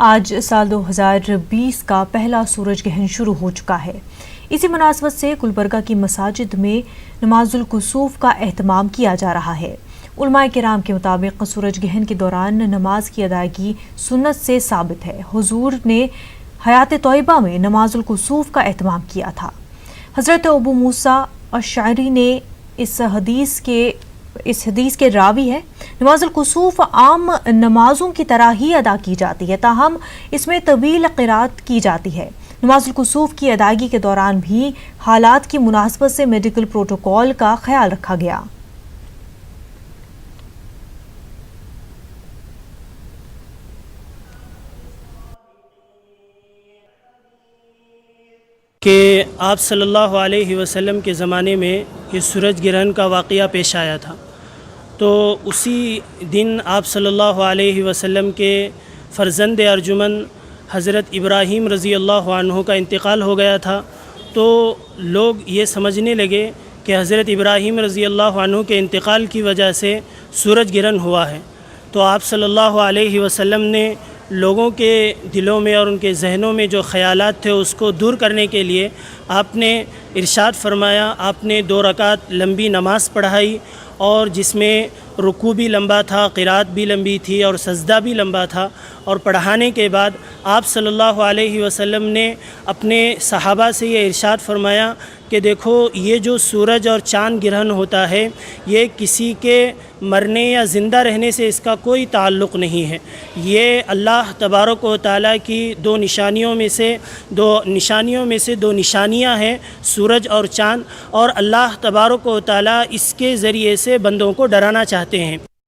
آج سال 2020 کا پہلا سورج گرہن شروع ہو چکا ہے۔ اسی مناسبت سے گلبرگہ کی مساجد میں نماز الکسوف کا اہتمام کیا جا رہا ہے۔ علماء کرام کے مطابق سورج گرہن کے دوران نماز کی ادائیگی سنت سے ثابت ہے۔ حضور نے حیات طیبہ میں نماز الکسوف کا اہتمام کیا تھا۔ حضرت ابو موسیٰ اشعری نے اس حدیث کے راوی ہے۔ نماز الکسوف عام نمازوں کی طرح ہی ادا کی جاتی ہے، تاہم اس میں طویل قرات کی جاتی ہے۔ نماز الکسوف کی ادائیگی کے دوران بھی حالات کی مناسبت سے میڈیکل پروٹوکول کا خیال رکھا گیا۔ کہ آپ صلی اللہ علیہ وسلم کے زمانے میں یہ سورج گرہن کا واقعہ پیش آیا تھا، تو اسی دن آپ صلی اللہ علیہ وسلم کے فرزند ارجمن حضرت ابراہیم رضی اللہ عنہ کا انتقال ہو گیا تھا۔ تو لوگ یہ سمجھنے لگے کہ حضرت ابراہیم رضی اللہ عنہ کے انتقال کی وجہ سے سورج گرہن ہوا ہے۔ تو آپ صلی اللہ علیہ وسلم نے لوگوں کے دلوں میں اور ان کے ذہنوں میں جو خیالات تھے اس کو دور کرنے کے لیے آپ نے ارشاد فرمایا، آپ نے 2 رکعت لمبی نماز پڑھائی، اور جس میں رکوع بھی لمبا تھا، قرات بھی لمبی تھی اور سجدہ بھی لمبا تھا۔ اور پڑھانے کے بعد آپ صلی اللہ علیہ وسلم نے اپنے صحابہ سے یہ ارشاد فرمایا کہ دیکھو، یہ جو سورج اور چاند گرہن ہوتا ہے یہ کسی کے مرنے یا زندہ رہنے سے اس کا کوئی تعلق نہیں ہے۔ یہ اللہ تبارک و تعالیٰ کی 2 نشانیوں میں سے دو نشانیاں ہیں، سورج اور چاند، اور اللہ تبارک و تعالیٰ اس کے ذریعے سے بندوں کو ڈرانا چاہتے ہیں۔